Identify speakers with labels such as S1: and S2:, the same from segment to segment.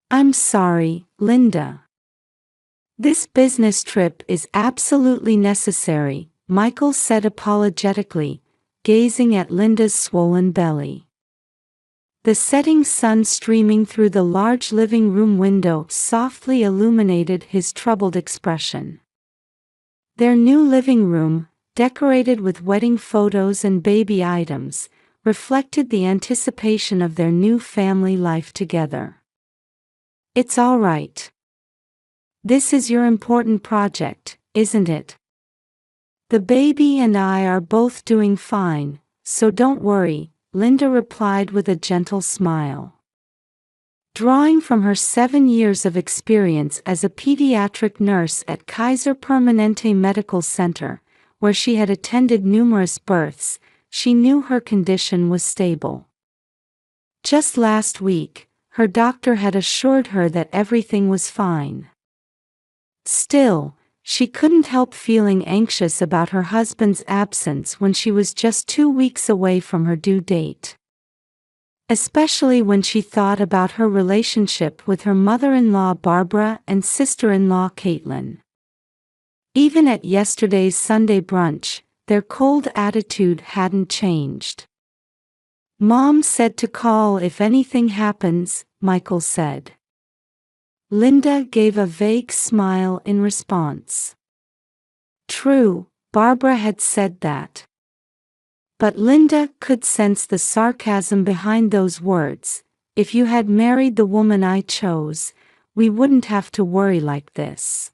S1: I'm sorry, Linda. This business trip is absolutely necessary, Michael said apologetically, gazing at Linda's swollen belly. The setting sun streaming through the large living room window softly illuminated his troubled expression. Their new living room, decorated with wedding photos and baby items, reflected the anticipation of their new family life together. It's all right. This is your important project, isn't it? The baby and I are both doing fine, so don't worry, Linda replied with a gentle smile. Drawing from her 7 years of experience as a pediatric nurse at Kaiser Permanente Medical Center, where she had attended numerous births, she knew her condition was stable. Just last week, her doctor had assured her that everything was fine. Still, she couldn't help feeling anxious about her husband's absence when she was just 2 weeks away from her due date. Especially when she thought about her relationship with her mother-in-law Barbara and sister-in-law Caitlin. Even at yesterday's Sunday brunch, their cold attitude hadn't changed. Mom said to call if anything happens, Michael said. Linda gave a vague smile in response. True, Barbara had said that. But Linda could sense the sarcasm behind those words. If you had married the woman I chose, we wouldn't have to worry like this.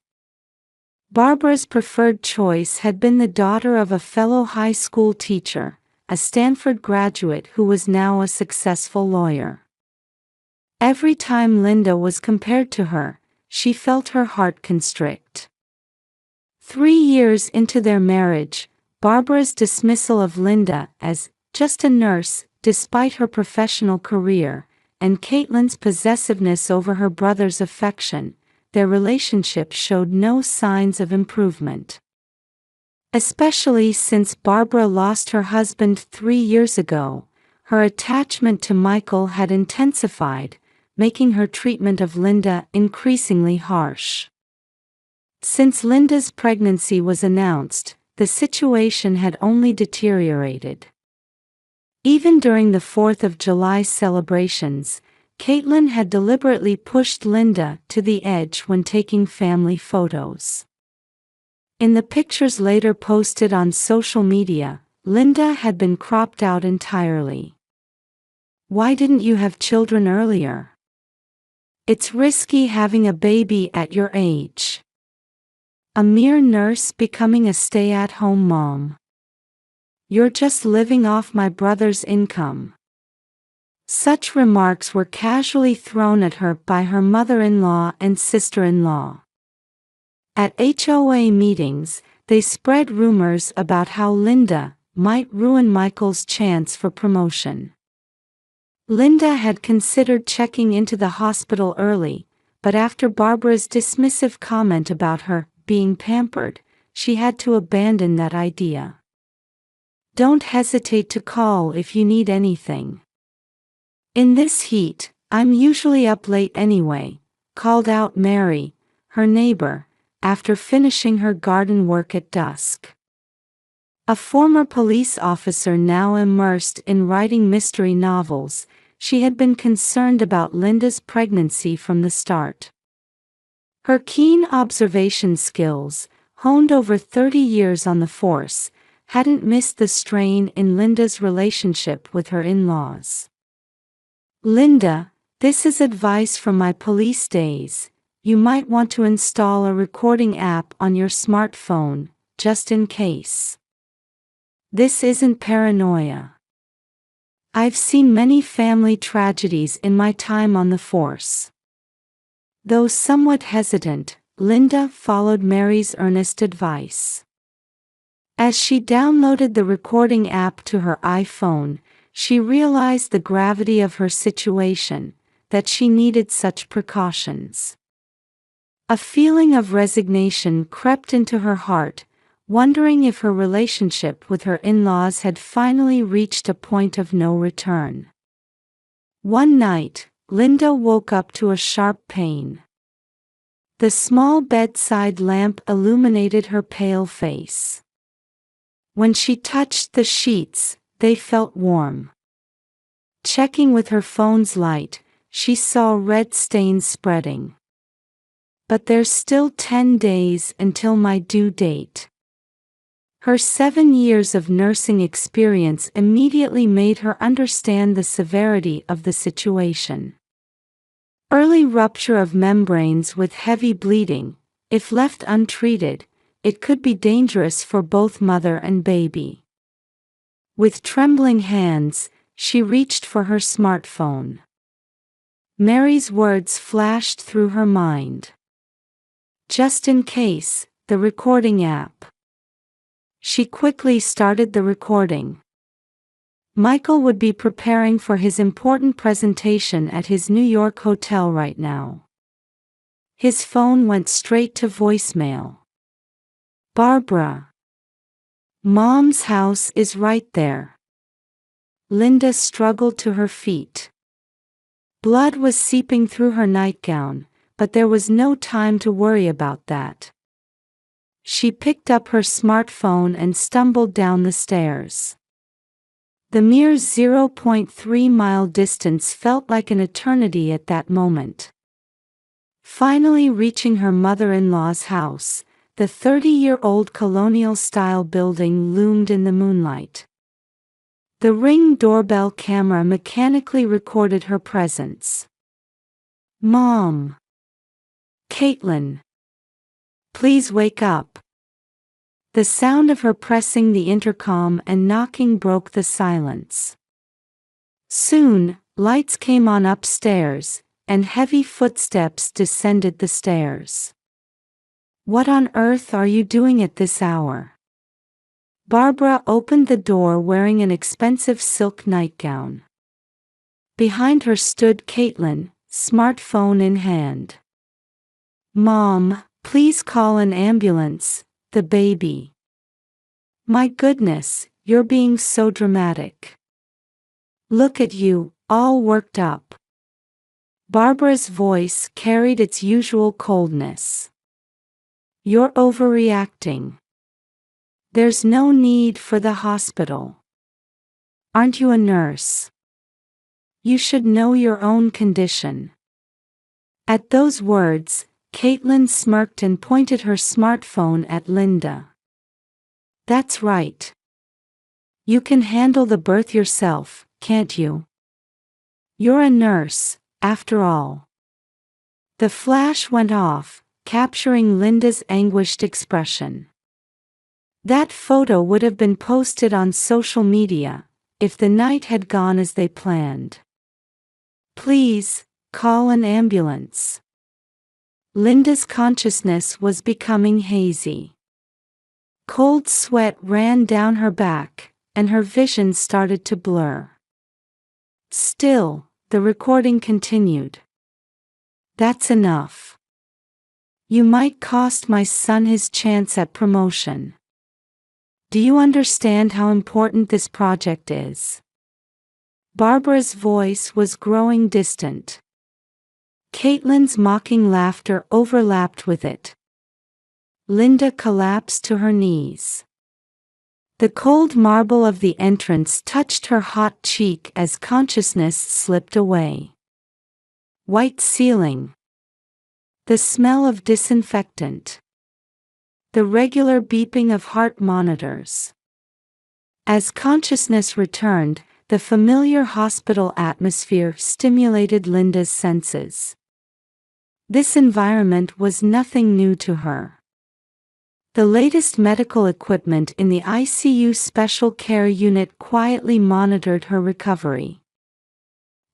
S1: Barbara's preferred choice had been the daughter of a fellow high school teacher, a Stanford graduate who was now a successful lawyer. Every time Linda was compared to her, she felt her heart constrict. 3 years into their marriage, Barbara's dismissal of Linda as just a nurse, despite her professional career, and Caitlin's possessiveness over her brother's affection, their relationship showed no signs of improvement. Especially since Barbara lost her husband 3 years ago, her attachment to Michael had intensified, making her treatment of Linda increasingly harsh. Since Linda's pregnancy was announced, the situation had only deteriorated. Even during the 4th of July celebrations, Caitlin had deliberately pushed Linda to the edge when taking family photos. In the pictures later posted on social media, Linda had been cropped out entirely. Why didn't you have children earlier? It's risky having a baby at your age. A mere nurse becoming a stay-at-home mom. You're just living off my brother's income. Such remarks were casually thrown at her by her mother-in-law and sister-in-law. At HOA meetings, they spread rumors about how Linda might ruin Michael's chance for promotion. Linda had considered checking into the hospital early, but after Barbara's dismissive comment about her being pampered, she had to abandon that idea. Don't hesitate to call if you need anything. In this heat, I'm usually up late anyway, called out Mary, her neighbor, after finishing her garden work at dusk. A former police officer now immersed in writing mystery novels, she had been concerned about Linda's pregnancy from the start. Her keen observation skills, honed over 30 years on the force, hadn't missed the strain in Linda's relationship with her in-laws. Linda, this is advice from my police days. You might want to install a recording app on your smartphone, just in case. This isn't paranoia. I've seen many family tragedies in my time on the force. Though somewhat hesitant, Linda followed Mary's earnest advice. As she downloaded the recording app to her iPhone, she realized the gravity of her situation, that she needed such precautions. A feeling of resignation crept into her heart, wondering if her relationship with her in-laws had finally reached a point of no return. One night, Linda woke up to a sharp pain. The small bedside lamp illuminated her pale face. When she touched the sheets, they felt warm. Checking with her phone's light, she saw red stains spreading. But there's still 10 days until my due date. Her 7 years of nursing experience immediately made her understand the severity of the situation. Early rupture of membranes with heavy bleeding. If left untreated, it could be dangerous for both mother and baby. With trembling hands, she reached for her smartphone. Mary's words flashed through her mind. Just in case, the recording app. She quickly started the recording. Michael would be preparing for his important presentation at his New York hotel right now. His phone went straight to voicemail. Barbara. Mom's house is right there. Linda struggled to her feet. Blood was seeping through her nightgown, but there was no time to worry about that. She picked up her smartphone and stumbled down the stairs. The mere 0.3-mile distance felt like an eternity at that moment. Finally reaching her mother-in-law's house, the 30-year-old colonial-style building loomed in the moonlight. The Ring doorbell camera mechanically recorded her presence. Mom. Caitlin. Please wake up. The sound of her pressing the intercom and knocking broke the silence. Soon, lights came on upstairs, and heavy footsteps descended the stairs. What on earth are you doing at this hour? Barbara opened the door wearing an expensive silk nightgown. Behind her stood Caitlin, smartphone in hand. Mom, please call an ambulance, the baby. My goodness, you're being so dramatic. Look at you, all worked up. Barbara's voice carried its usual coldness. You're overreacting. There's no need for the hospital. Aren't you a nurse? You should know your own condition. At those words, Caitlin smirked and pointed her smartphone at Linda. That's right. You can handle the birth yourself, can't you? You're a nurse, after all. The flash went off, capturing Linda's anguished expression. That photo would have been posted on social media, if the night had gone as they planned. Please, call an ambulance. Linda's consciousness was becoming hazy. Cold sweat ran down her back, and her vision started to blur. Still, the recording continued. That's enough. You might cost my son his chance at promotion. Do you understand how important this project is? Barbara's voice was growing distant. Caitlin's mocking laughter overlapped with it. Linda collapsed to her knees. The cold marble of the entrance touched her hot cheek as consciousness slipped away. White ceiling. The smell of disinfectant. The regular beeping of heart monitors. As consciousness returned, the familiar hospital atmosphere stimulated Linda's senses. This environment was nothing new to her. The latest medical equipment in the ICU special care unit quietly monitored her recovery.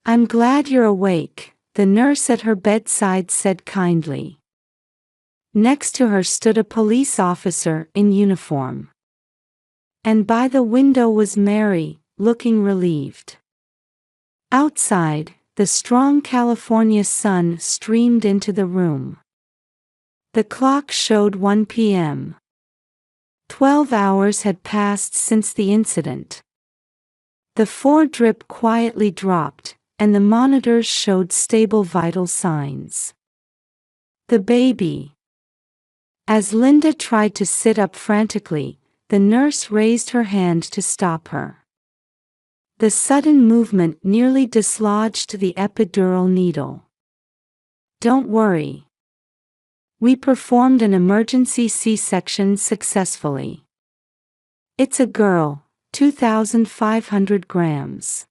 S1: I'm glad you're awake, the nurse at her bedside said kindly. Next to her stood a police officer in uniform. And by the window was Mary, looking relieved. Outside, the strong California sun streamed into the room. The clock showed 1 p.m. 12 hours had passed since the incident. The 4 drip quietly dropped, and the monitors showed stable vital signs. The baby. As Linda tried to sit up frantically, the nurse raised her hand to stop her. The sudden movement nearly dislodged the epidural needle. "Don't worry. We performed an emergency C-section successfully. It's a girl, 2,500 grams.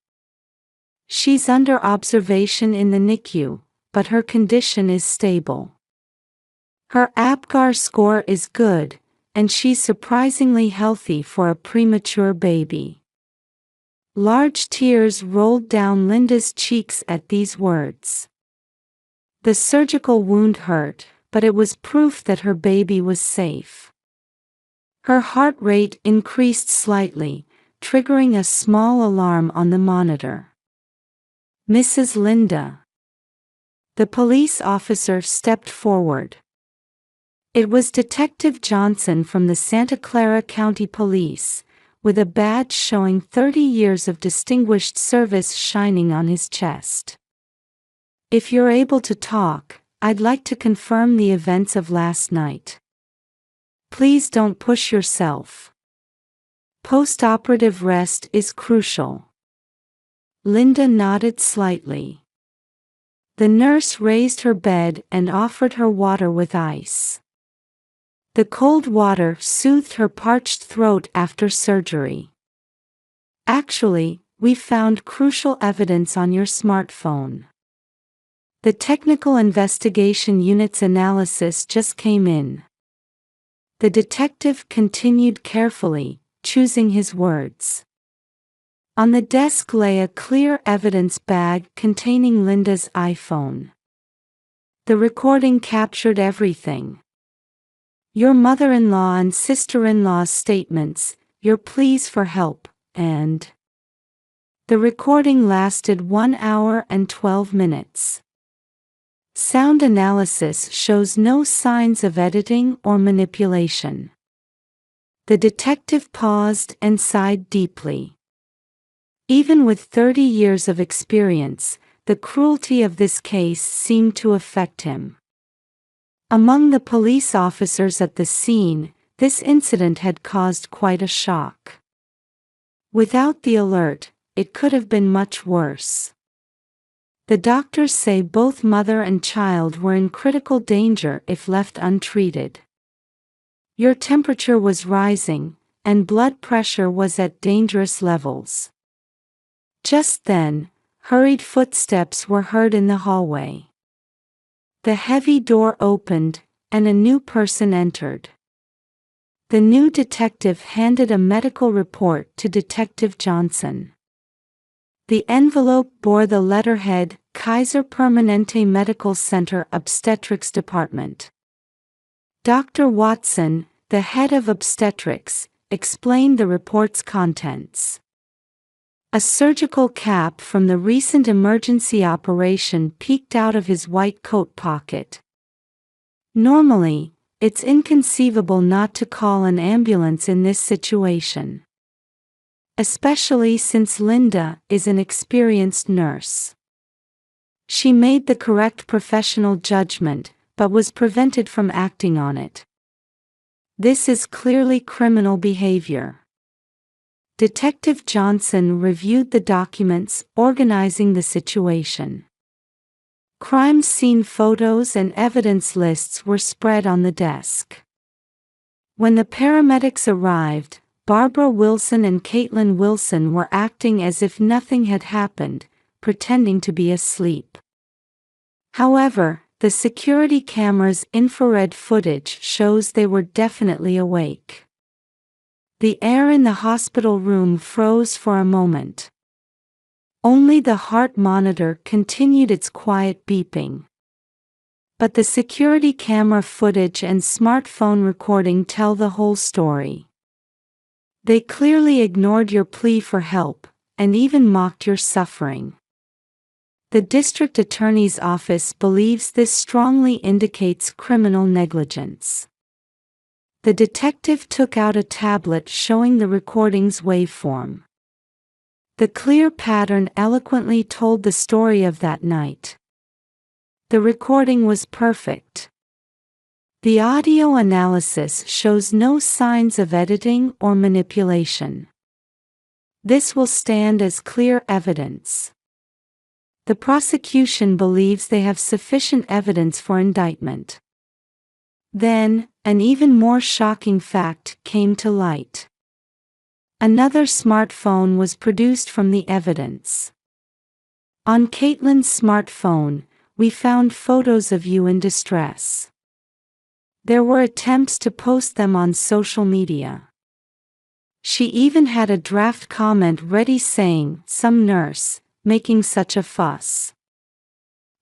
S1: She's under observation in the NICU, but her condition is stable. Her APGAR score is good, and she's surprisingly healthy for a premature baby." Large tears rolled down Linda's cheeks at these words. The surgical wound hurt, but it was proof that her baby was safe. Her heart rate increased slightly, triggering a small alarm on the monitor. "Mrs. Linda." The police officer stepped forward. It was Detective Johnson from the Santa Clara County Police, with a badge showing 30 years of distinguished service shining on his chest. "If you're able to talk, I'd like to confirm the events of last night. Please don't push yourself. Post-operative rest is crucial." Linda nodded slightly. The nurse raised her bed and offered her water with ice. The cold water soothed her parched throat after surgery. "Actually, we found crucial evidence on your smartphone. The Technical Investigation Unit's analysis just came in." The detective continued carefully, choosing his words. On the desk lay a clear evidence bag containing Linda's iPhone. The recording captured everything. Your mother-in-law and sister-in-law's statements, your pleas for help, and... The recording lasted 1 hour and 12 minutes. Sound analysis shows no signs of editing or manipulation. The detective paused and sighed deeply. Even with 30 years of experience, the cruelty of this case seemed to affect him. Among the police officers at the scene, this incident had caused quite a shock. Without the alert, it could have been much worse. The doctors say both mother and child were in critical danger if left untreated. Your temperature was rising, and blood pressure was at dangerous levels. Just then, hurried footsteps were heard in the hallway. The heavy door opened, and a new person entered. The new detective handed a medical report to Detective Johnson. The envelope bore the letterhead, Kaiser Permanente Medical Center Obstetrics Department. Dr. Watson, the head of obstetrics, explained the report's contents. A surgical cap from the recent emergency operation peeked out of his white coat pocket. Normally, it's inconceivable not to call an ambulance in this situation. Especially since Linda is an experienced nurse. She made the correct professional judgment, but was prevented from acting on it. This is clearly criminal behavior. Detective Johnson reviewed the documents organizing the situation. Crime scene photos and evidence lists were spread on the desk. When the paramedics arrived, Barbara Wilson and Caitlin Wilson were acting as if nothing had happened, pretending to be asleep. However, the security camera's infrared footage shows they were definitely awake. The air in the hospital room froze for a moment. Only the heart monitor continued its quiet beeping. But the security camera footage and smartphone recording tell the whole story. They clearly ignored your plea for help, and even mocked your suffering. The district attorney's office believes this strongly indicates criminal negligence. The detective took out a tablet showing the recording's waveform. The clear pattern eloquently told the story of that night. The recording was perfect. The audio analysis shows no signs of editing or manipulation. This will stand as clear evidence. The prosecution believes they have sufficient evidence for indictment. Then, an even more shocking fact came to light. Another smartphone was produced from the evidence. On Caitlin's smartphone, we found photos of you in distress. There were attempts to post them on social media. She even had a draft comment ready saying, "Some nurse, making such a fuss."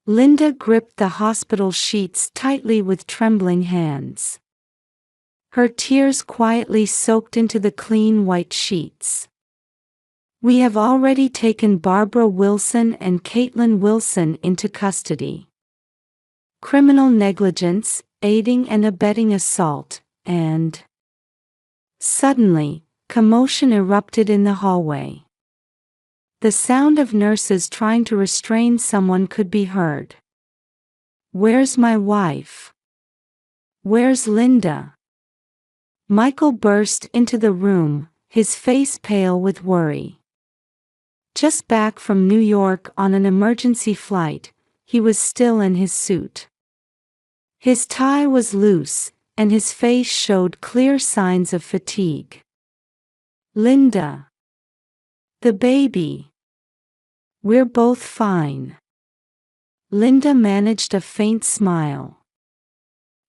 S1: Linda gripped the hospital sheets tightly with trembling hands. Her tears quietly soaked into the clean white sheets. "We have already taken Barbara Wilson and Caitlin Wilson into custody. Criminal negligence, aiding and abetting assault, and..." Suddenly, commotion erupted in the hallway. The sound of nurses trying to restrain someone could be heard. "Where's my wife? Where's Linda?" Michael burst into the room, his face pale with worry. Just back from New York on an emergency flight, he was still in his suit. His tie was loose, and his face showed clear signs of fatigue. "Linda. The baby. We're both fine." Linda managed a faint smile.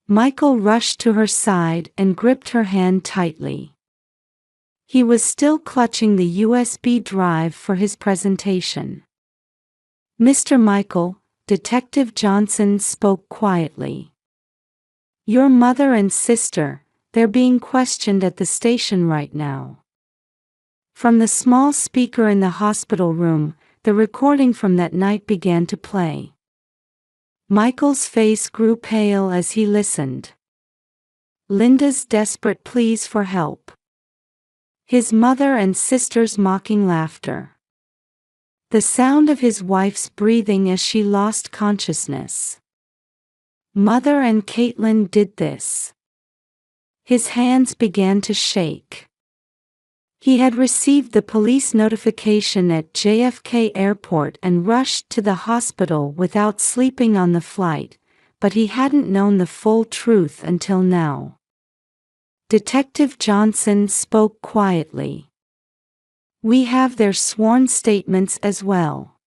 S1: Michael rushed to her side and gripped her hand tightly. He was still clutching the USB drive for his presentation. "Mr. Michael," Detective Johnson spoke quietly. "Your mother and sister, they're being questioned at the station right now." From the small speaker in the hospital room, the recording from that night began to play. Michael's face grew pale as he listened. Linda's desperate pleas for help. His mother and sister's mocking laughter. The sound of his wife's breathing as she lost consciousness. Mother and Caitlin did this. His hands began to shake. He had received the police notification at JFK Airport and rushed to the hospital without sleeping on the flight, but he hadn't known the full truth until now. Detective Johnson spoke quietly. "We have their sworn statements as well."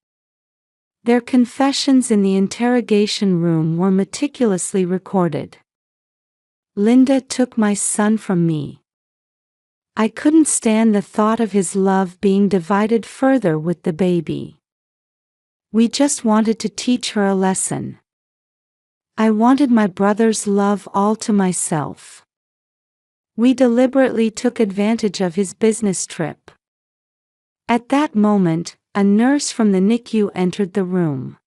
S1: Their confessions in the interrogation room were meticulously recorded. "Linda took my son from me. I couldn't stand the thought of his love being divided further with the baby. We just wanted to teach her a lesson. I wanted my brother's love all to myself. We deliberately took advantage of his business trip." At that moment, a nurse from the NICU entered the room.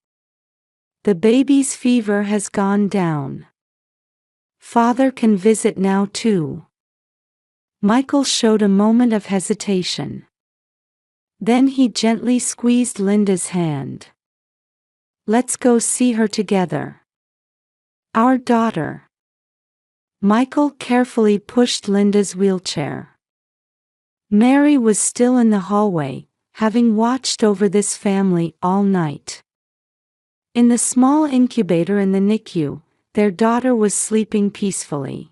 S1: "The baby's fever has gone down. Father can visit now too." Michael showed a moment of hesitation. Then he gently squeezed Linda's hand. "Let's go see her together. Our daughter." Michael carefully pushed Linda's wheelchair. Mary was still in the hallway, having watched over this family all night. In the small incubator in the NICU, their daughter was sleeping peacefully.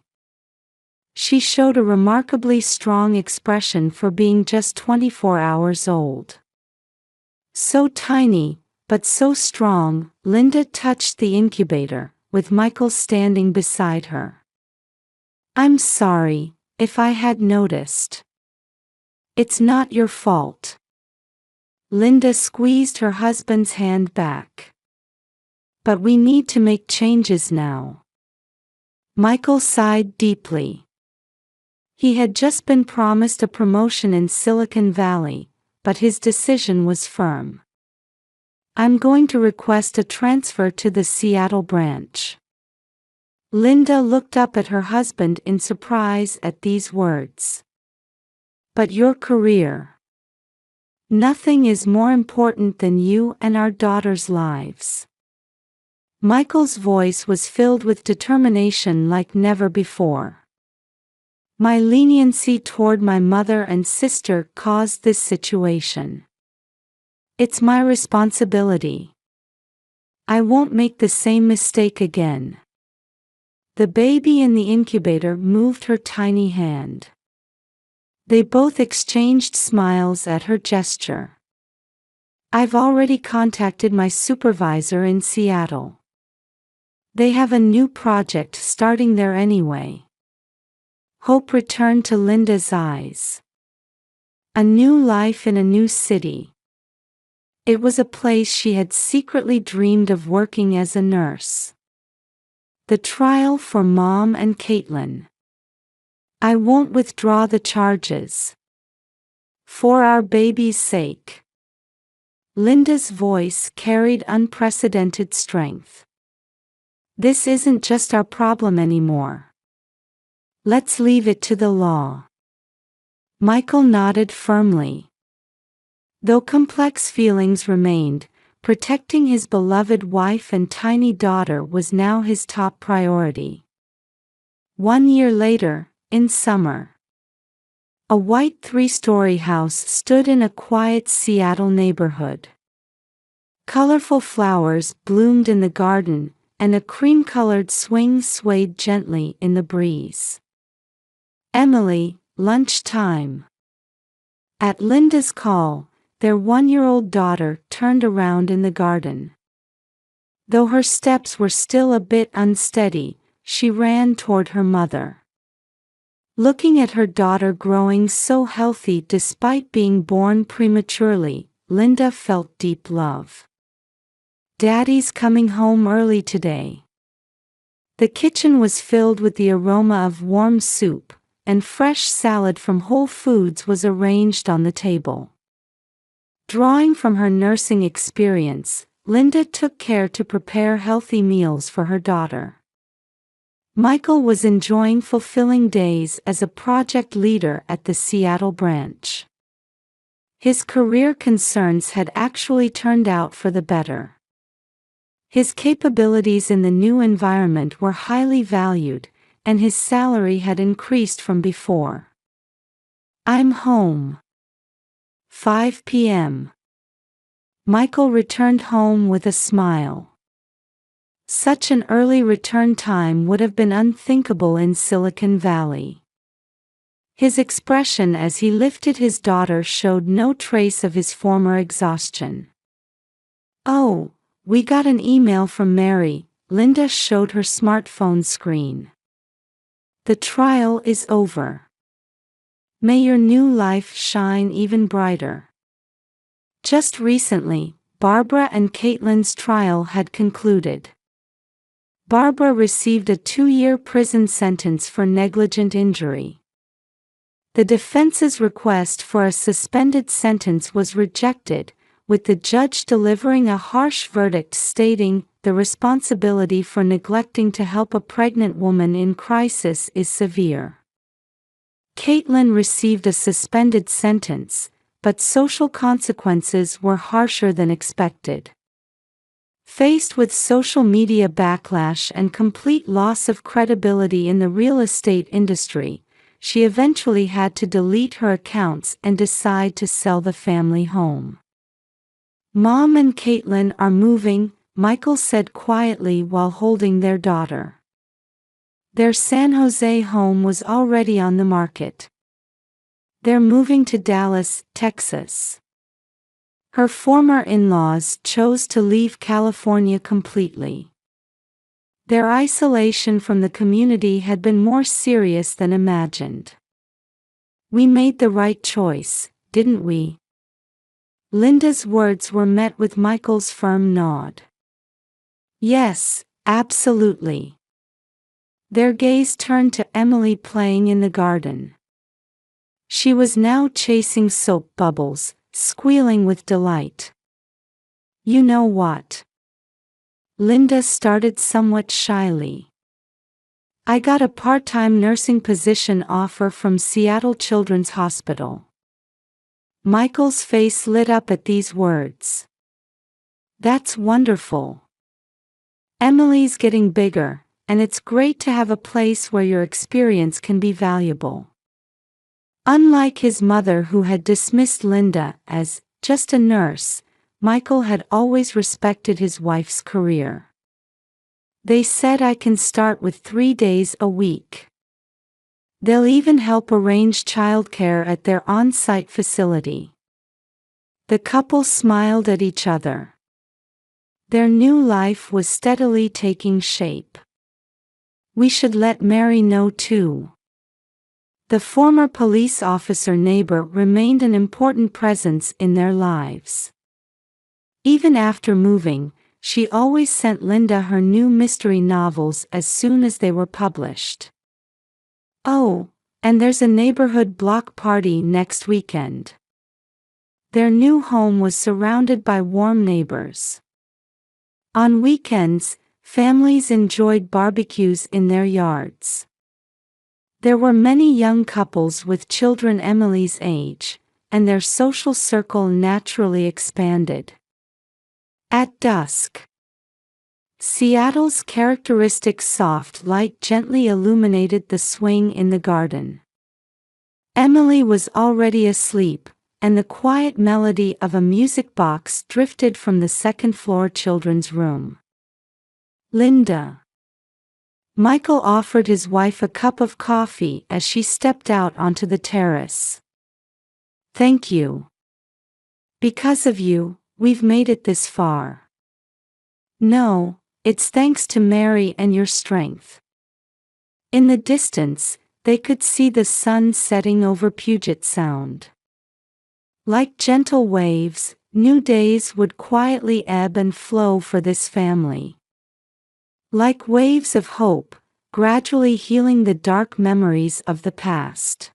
S1: She showed a remarkably strong expression for being just 24 hours old. So tiny, but so strong, Linda touched the incubator, with Michael standing beside her. "I'm sorry, if I had noticed. It's not your fault." Linda squeezed her husband's hand back. "But we need to make changes now." Michael sighed deeply. He had just been promised a promotion in Silicon Valley, but his decision was firm. "I'm going to request a transfer to the Seattle branch." Linda looked up at her husband in surprise at these words. "But your career. Nothing is more important than you and our daughters' lives. Michael's voice was filled with determination like never before. My leniency toward my mother and sister caused this situation. It's my responsibility. I won't make the same mistake again. The baby in the incubator moved her tiny hand. They both exchanged smiles at her gesture. I've already contacted my supervisor in Seattle. They have a new project starting there anyway. Hope returned to Linda's eyes. A new life in a new city. It was a place she had secretly dreamed of working as a nurse. The trial for Mom and Caitlin. I won't withdraw the charges. For our baby's sake. Linda's voice carried unprecedented strength. This isn't just our problem anymore. Let's leave it to the law. Michael nodded firmly. Though complex feelings remained, protecting his beloved wife and tiny daughter was now his top priority. 1 year later, in summer, a white 3-story house stood in a quiet Seattle neighborhood. Colorful flowers bloomed in the garden, and a cream-colored swing swayed gently in the breeze. Emily, lunchtime. At Linda's call, their 1-year-old daughter turned around in the garden. Though her steps were still a bit unsteady, she ran toward her mother. Looking at her daughter growing so healthy despite being born prematurely, Linda felt deep love. Daddy's coming home early today. The kitchen was filled with the aroma of warm soup, and fresh salad from Whole Foods was arranged on the table. Drawing from her nursing experience, Linda took care to prepare healthy meals for her daughter. Michael was enjoying fulfilling days as a project leader at the Seattle branch. His career concerns had actually turned out for the better. His capabilities in the new environment were highly valued, and his salary had increased from before. I'm home. 5 p.m. Michael returned home with a smile. Such an early return time would have been unthinkable in Silicon Valley. His expression as he lifted his daughter showed no trace of his former exhaustion. Oh, we got an email from Mary, Linda showed her smartphone screen. The trial is over. May your new life shine even brighter. Just recently, Barbara and Caitlin's trial had concluded. Barbara received a 2-year prison sentence for negligent injury. The defense's request for a suspended sentence was rejected, with the judge delivering a harsh verdict stating, "The responsibility for neglecting to help a pregnant woman in crisis is severe." Caitlin received a suspended sentence, but social consequences were harsher than expected. Faced with social media backlash and complete loss of credibility in the real estate industry, she eventually had to delete her accounts and decide to sell the family home. Mom and Caitlin are moving, Michael said quietly while holding their daughter. Their San Jose home was already on the market. They're moving to Dallas, Texas. Her former in-laws chose to leave California completely. Their isolation from the community had been more serious than imagined. We made the right choice, didn't we? Linda's words were met with Michael's firm nod. Yes, absolutely. Their gaze turned to Emily playing in the garden. She was now chasing soap bubbles, squealing with delight. You know what? Linda started somewhat shyly. I got a part-time nursing position offer from Seattle Children's Hospital. Michael's face lit up at these words. That's wonderful. Emily's getting bigger, and it's great to have a place where your experience can be valuable. Unlike his mother, who had dismissed Linda as just a nurse, Michael had always respected his wife's career. They said I can start with 3 days a week. They'll even help arrange childcare at their on-site facility. The couple smiled at each other. Their new life was steadily taking shape. We should let Mary know too. The former police officer neighbor remained an important presence in their lives. Even after moving, she always sent Linda her new mystery novels as soon as they were published. Oh, and there's a neighborhood block party next weekend. Their new home was surrounded by warm neighbors. On weekends, families enjoyed barbecues in their yards. There were many young couples with children Emily's age, and their social circle naturally expanded. At dusk, Seattle's characteristic soft light gently illuminated the swing in the garden. Emily was already asleep, and the quiet melody of a music box drifted from the second-floor children's room. Linda. Michael offered his wife a cup of coffee as she stepped out onto the terrace. Thank you. Because of you, we've made it this far. No, it's thanks to Mary and your strength. In the distance, they could see the sun setting over Puget Sound. Like gentle waves, new days would quietly ebb and flow for this family. Like waves of hope, gradually healing the dark memories of the past.